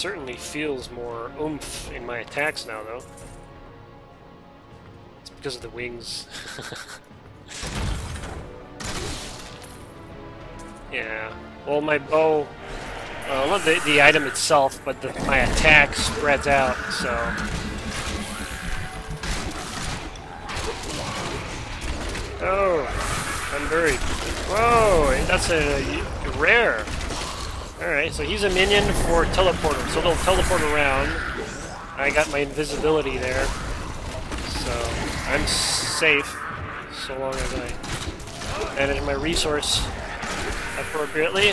certainly feels more oomph in my attacks now, though. It's because of the wings. Yeah. Well, my bow, not the item itself, but my attack spreads out, so... Oh, I'm buried. Whoa, that's a rare. Alright, so he's a minion for teleporter, so they'll teleport around. I got my invisibility there, so I'm safe so long as I manage my resource appropriately.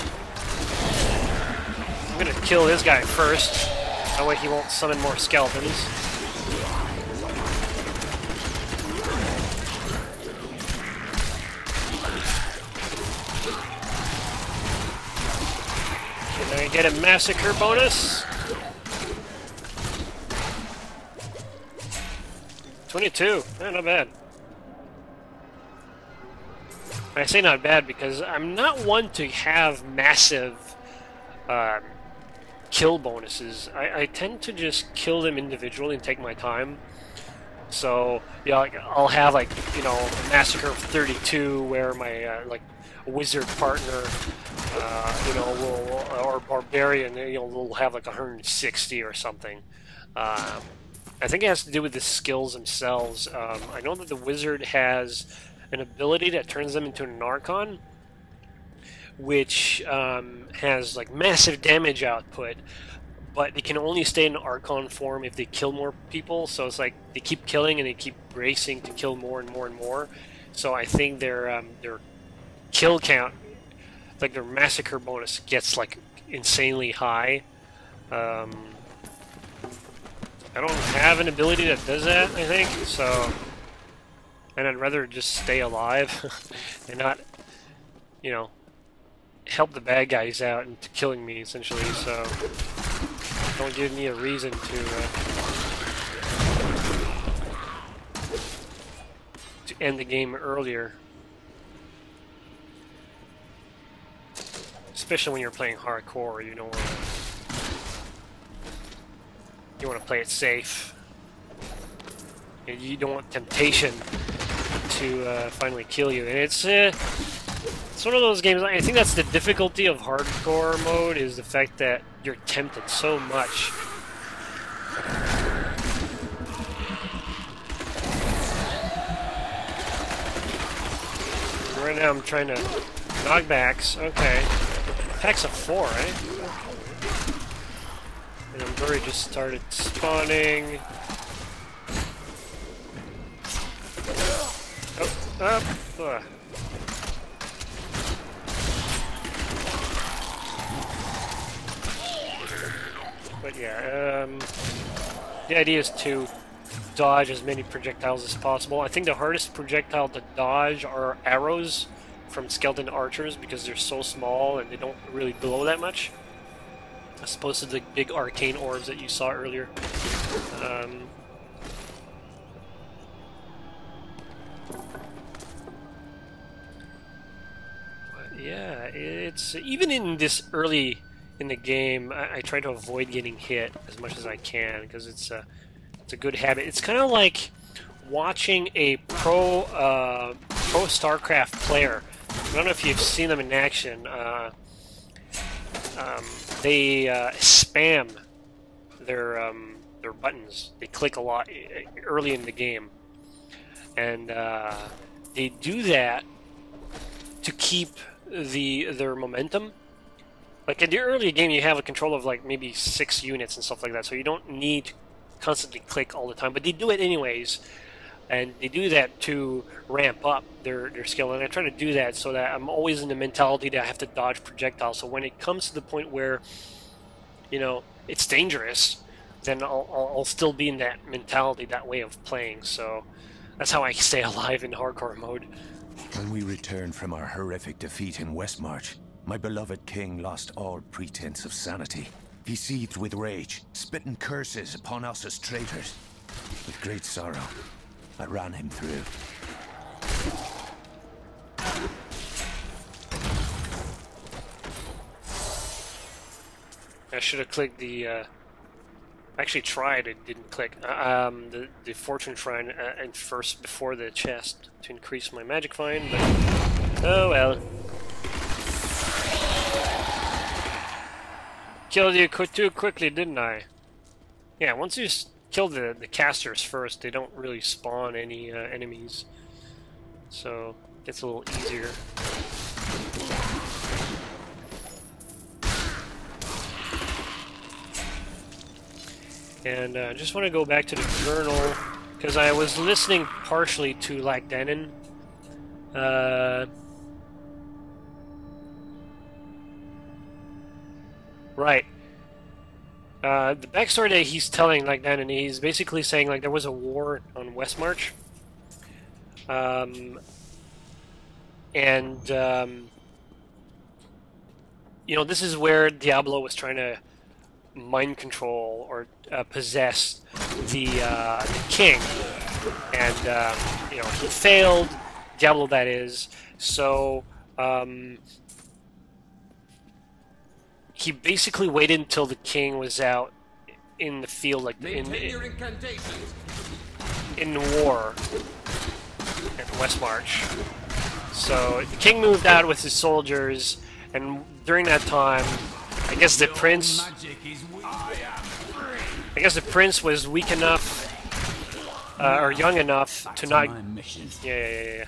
I'm gonna kill this guy first, that way he won't summon more skeletons. Can I get a massacre bonus? 22. Not bad. I say not bad because I'm not one to have massive kill bonuses. I tend to just kill them individually and take my time. So, yeah, like, I'll have, like, you know, a massacre of 32 where my, like, wizard partner, you know, will, or barbarian, you know, will have, like, 160 or something. I think it has to do with the skills themselves. I know that the wizard has an ability that turns them into an Archon, which has like massive damage output, but they can only stay in Archon form if they kill more people. So it's like they keep killing and they keep racing to kill more and more and more. So I think their kill count, like their massacre bonus, gets like insanely high. I don't have an ability that does that, I think, so... And I'd rather just stay alive and not, you know, help the bad guys out into killing me, essentially, so... Don't give me a reason to end the game earlier. Especially when you're playing hardcore, you don't want to... You want to play it safe. And you don't want temptation to finally kill you. And it's one of those games, I think that's the difficulty of hardcore mode, is the fact that you're tempted so much. Right now I'm trying to knockbacks. Okay. Packs of 4, right? And I've already just started spawning. Oh, up. Ugh. But yeah, the idea is to dodge as many projectiles as possible. I think the hardest projectile to dodge are arrows from skeleton archers because they're so small and they don't really blow that much, as opposed to the big arcane orbs that you saw earlier. Yeah, it's even in this early in the game, I try to avoid getting hit as much as I can because it's a good habit. It's kind of like watching a pro StarCraft player. I don't know if you've seen them in action. They spam their buttons. They click a lot early in the game, and they do that to keep their momentum. Like in the early game, you have a control of like maybe 6 units and stuff like that, so you don't need to constantly click all the time. But they do it anyways, and they do that to ramp up their skill. And I try to do that so that I'm always in the mentality that I have to dodge projectiles. So when it comes to the point where, you know, it's dangerous, then I'll still be in that mentality, that way of playing. So that's how I stay alive in hardcore mode. When we returned from our horrific defeat in Westmarch, my beloved king lost all pretense of sanity. He seethed with rage, spitting curses upon us as traitors. With great sorrow, I ran him through. I should have clicked the actually tried, it didn't click. The fortune shrine and first before the chest to increase my magic find, but oh well. Killed you too quickly, didn't I? Yeah, once you kill the casters first, they don't really spawn any enemies, so it gets a little easier. And I just want to go back to the journal, because I was listening partially to like Denon. Right. The backstory that he's telling like Denon, he's basically saying like there was a war on Westmarch. You know, this is where Diablo was trying to mind control or possess the king, and you know, he failed. Diablo, that is. So he basically waited until the king was out in the field, like in war at Westmarch. So the king moved out with his soldiers, and during that time, I guess the prince was weak enough or young enough to not. Yeah.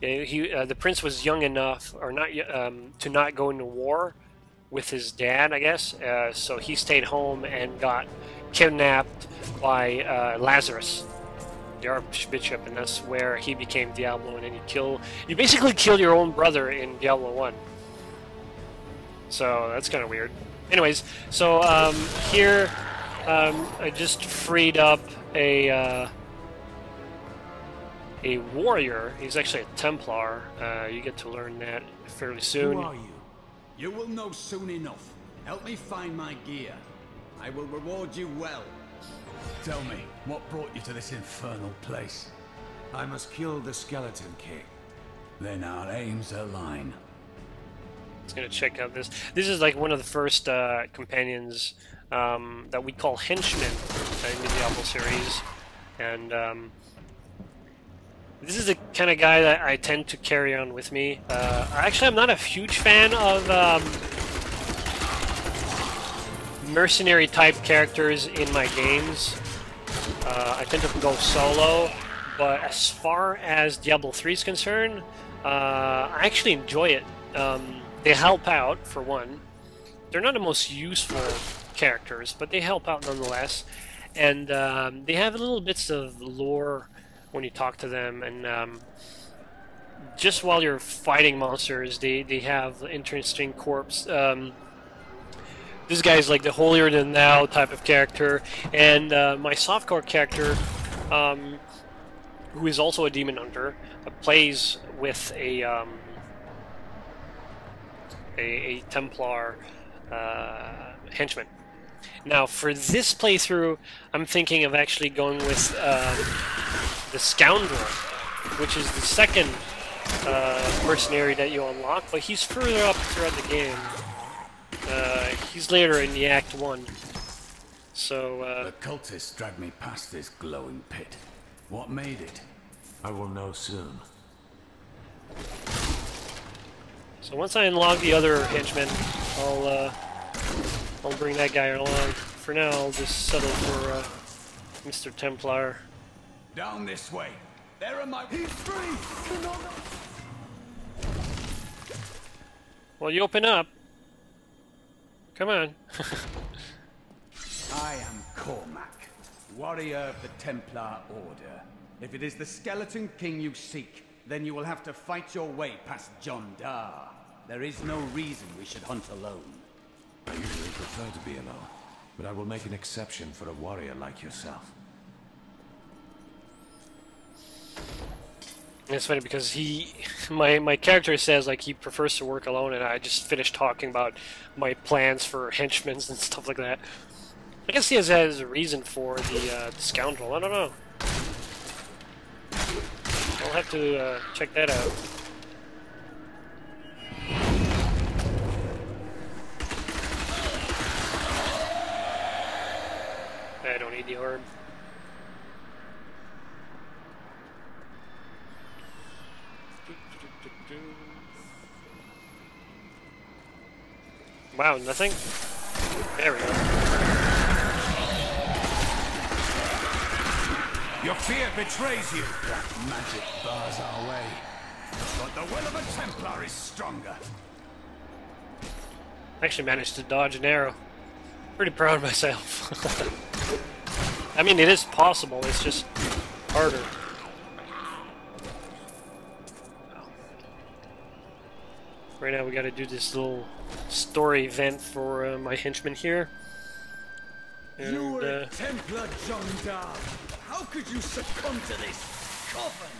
The prince was young enough or not to not go into war with his dad, I guess. So he stayed home and got kidnapped by Lazarus, the Archbishop, and that's where he became Diablo. And then you basically kill your own brother in Diablo 1. So that's kind of weird. Anyways, so here I just freed up a warrior. He's actually a Templar. You get to learn that fairly soon. Who are you? You will know soon enough. Help me find my gear. I will reward you well. Tell me, what brought you to this infernal place? I must kill the Skeleton King. Then our aims align. Just gonna check out this. This is like one of the first companions that we call Henchman in the Diablo series, and this is the kind of guy that I tend to carry on with me. Actually, I'm not a huge fan of mercenary type characters in my games. I tend to go solo, but as far as Diablo 3 is concerned, I actually enjoy it. They help out, for one. They're not the most useful characters, but they help out nonetheless. And they have little bits of lore when you talk to them. And just while you're fighting monsters, they have interesting corpse. This guy's like the holier-than-thou type of character. And my softcore character, who is also a demon hunter, plays with a Templar henchman. Now, for this playthrough, I'm thinking of actually going with the Scoundrel, which is the second mercenary that you unlock, but he's further up throughout the game. He's later in the Act 1. So, the cultists dragged me past this glowing pit. What made it? I will know soon. So once I unlock the other henchmen, I'll bring that guy along. For now, I'll just settle for Mr. Templar. Down this way. There are my. He's free. Well, you open up. Come on. I am Cormac, warrior of the Templar Order. If it is the Skeleton King you seek, then you will have to fight your way past John Dar. There is no reason we should hunt alone. I usually prefer to be alone, but I will make an exception for a warrior like yourself. It's funny because my character says like he prefers to work alone, and I just finished talking about my plans for henchmen and stuff like that. I guess he has a reason for the Scoundrel. I don't know. I'll have to check that out. I need the orb. Wow, nothing? There we go. Your fear betrays you. That magic bars our way. But the will of a Templar is stronger. I actually managed to dodge an arrow. Pretty proud of myself. I mean, it is possible, it's just harder. Right now we gotta do this little story event for my henchman here. And, You were a Templar, John Dar. How could you succumb to this coven?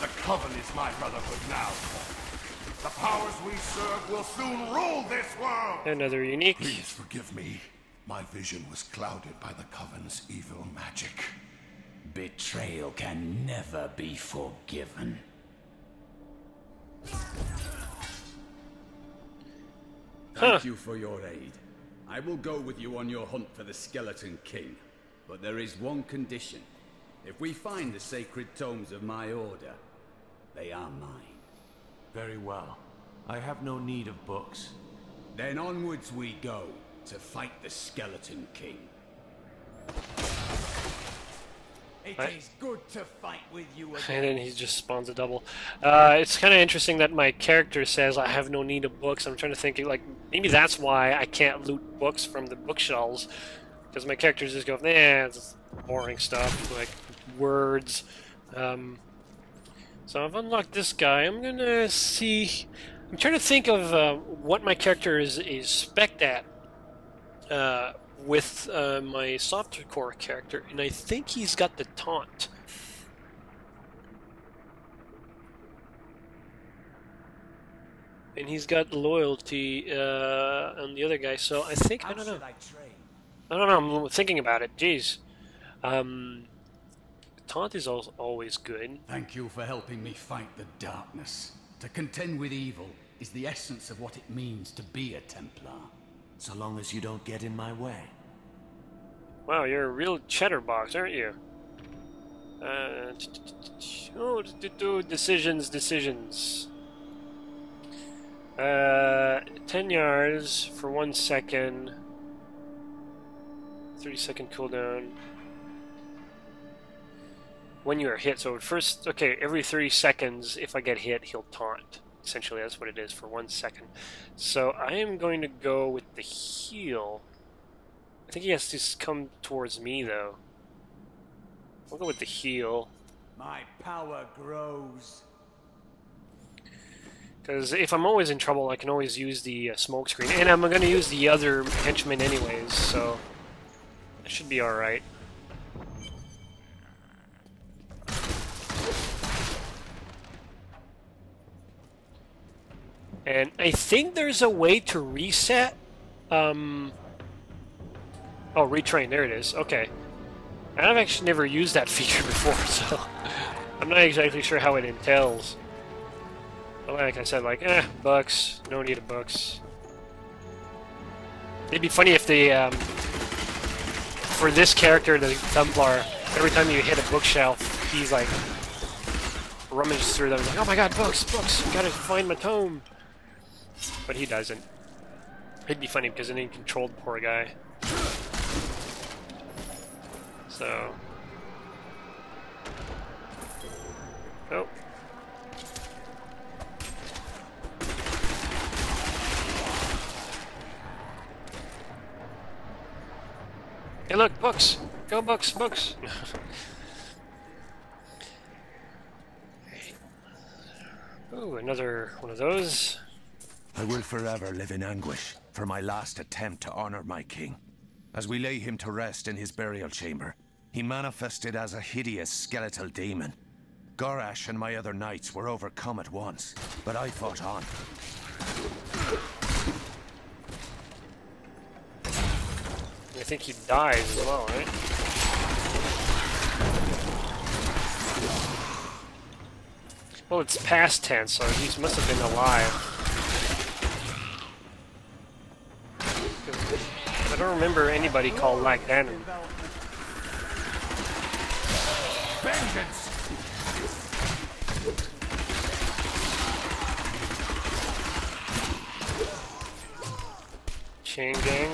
The Coven is my brotherhood now. The powers we serve will soon rule this world! another unique. Please forgive me. My vision was clouded by the Coven's evil magic. Betrayal can never be forgiven. Thank you for your aid. I will go with you on your hunt for the Skeleton King. But there is one condition. If we find the sacred tomes of my order, they are mine. Very well. I have no need of books. Then onwards we go, to fight the Skeleton King. It is good to fight with you again. And then he just spawns a double. It's kind of interesting that my character says I have no need of books. I'm trying to think, like, maybe that's why I can't loot books from the bookshelves. Because my characters just go, nah, it's boring stuff, like words. So I've unlocked this guy. I'm gonna see... I'm trying to think of what my character is spec'd at with my softcore character, and I think he's got the taunt. And he's got loyalty on the other guy, so I think, I don't know. I don't know, I'm thinking about it, jeez. Taunt is always good. Thank you for helping me fight the darkness. To contend with evil is the essence of what it means to be a Templar. So long as you don't get in my way. Wow, you're a real chatterbox, aren't you? Decisions. 10 yards for 1 second. 30-second cooldown. When you are hit, so first, okay, every 30 seconds, if I get hit, he'll taunt. Essentially, that's what it is for 1 second. So I am going to go with the heal. I think he has to come towards me, though. I'll go with the heal. My power grows. Because if I'm always in trouble, I can always use the smoke screen. And I'm going to use the other henchman anyways, so that should be alright. And I think there's a way to reset. Oh, retrain. There it is. Okay. I've actually never used that feature before, so I'm not exactly sure how it entails. But like I said, like, books. No need of books. It'd be funny if they, for this character, the Templar, every time you hit a bookshelf, he's like, rummages through them, like, oh my god, books, books, gotta find my tome. But he doesn't. It'd be funny because then he controlled the poor guy. So. Oh. Hey look, books! Go books, books! Ooh, another one of those. I will forever live in anguish for my last attempt to honor my king. As we lay him to rest in his burial chamber, he manifested as a hideous skeletal demon. Gorash and my other knights were overcome at once, but I fought on. I think he dies as well, right? Well, it's past tense, so he must have been alive. I don't remember anybody called Lack Danon. vengeance! Chain gang.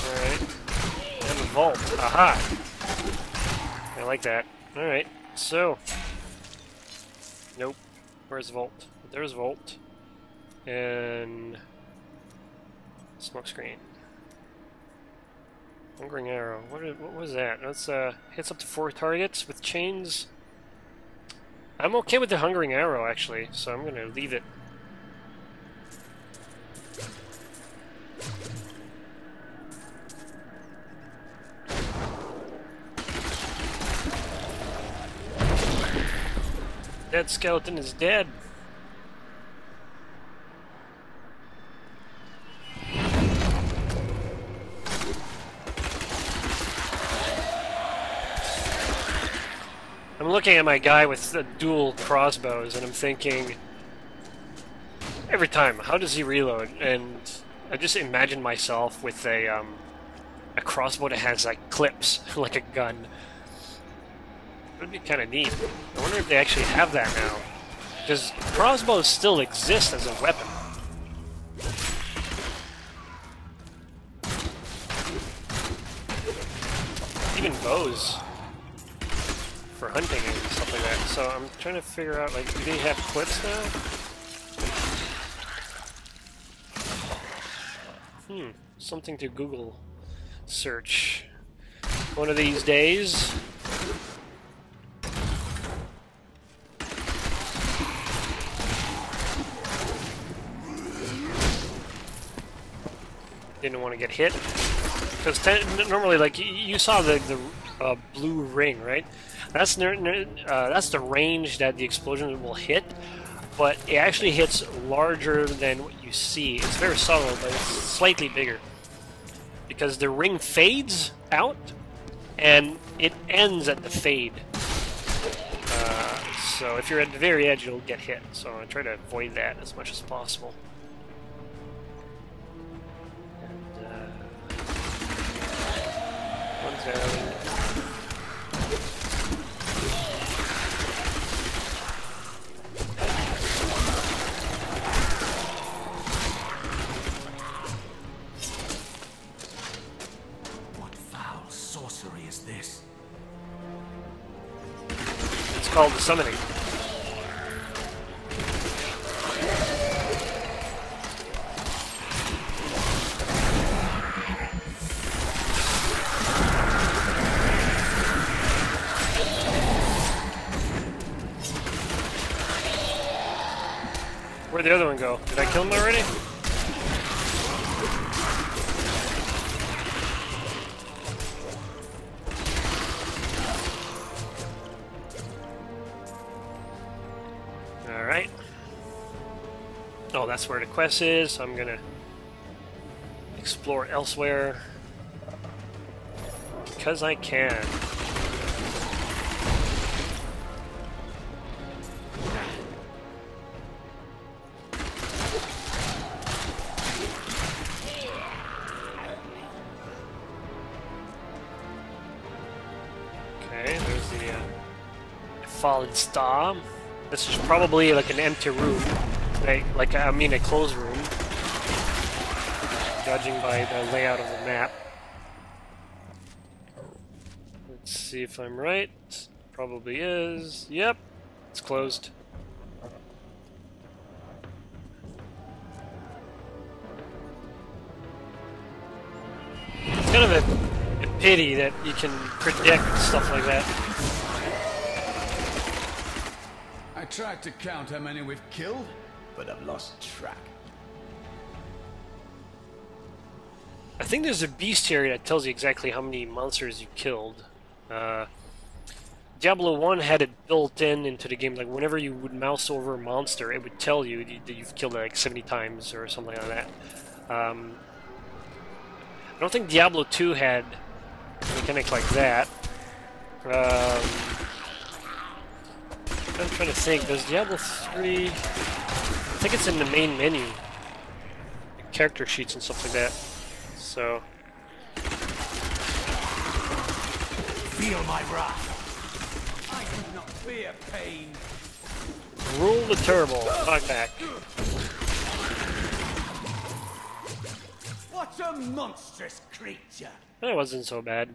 Alright. And the vault. Aha! I like that. Alright, so. Nope. Where's Vault? There's Vault. And. Smoke screen. Hungering arrow. What was that? That's hits up to 4 targets with chains. I'm okay with the hungering arrow actually, so I'm gonna leave it. That skeleton is dead. I'm looking at my guy with the dual crossbows and I'm thinking every time, how does he reload? And I just imagine myself with a crossbow that has like clips, like a gun. It would be kind of neat. I wonder if they actually have that now. Because crossbows still exist as a weapon. Even bows. For hunting and stuff like that. So I'm trying to figure out, like, do they have clips now? Something to Google search. One of these days. Didn't want to get hit. Because normally, like, you saw the blue ring, right? That's the range that the explosion will hit, but it actually hits larger than what you see. It's very subtle, but it's slightly bigger. Because the ring fades out, and it ends at the fade. So if you're at the very edge, you'll get hit. So I try to avoid that as much as possible. And, one's down. Called the summoning. Where'd the other one go? Did I kill him already? Alright. Oh, that's where the quest is, so I'm gonna explore elsewhere. Because I can. Okay, there's the fallen star. This is probably like an empty room, like I mean a closed room, judging by the layout of the map. Let's see if I'm right. Probably is. Yep, it's closed. It's kind of a pity that you can predict stuff like that. I tried to count how many we've killed, but I've lost track. I think there's a beast area that tells you exactly how many monsters you killed. Diablo 1 had it built into the game, like whenever you would mouse over a monster, it would tell you that you've killed it like 70 times or something like that. I don't think Diablo 2 had a mechanic like that. I'm trying to think, does Diablo 3... I think it's in the main menu. Character sheets and stuff like that. So... Feel my wrath. I could not Fear pain. Rule the turtle. Talk back. What a monstrous creature! That wasn't so bad.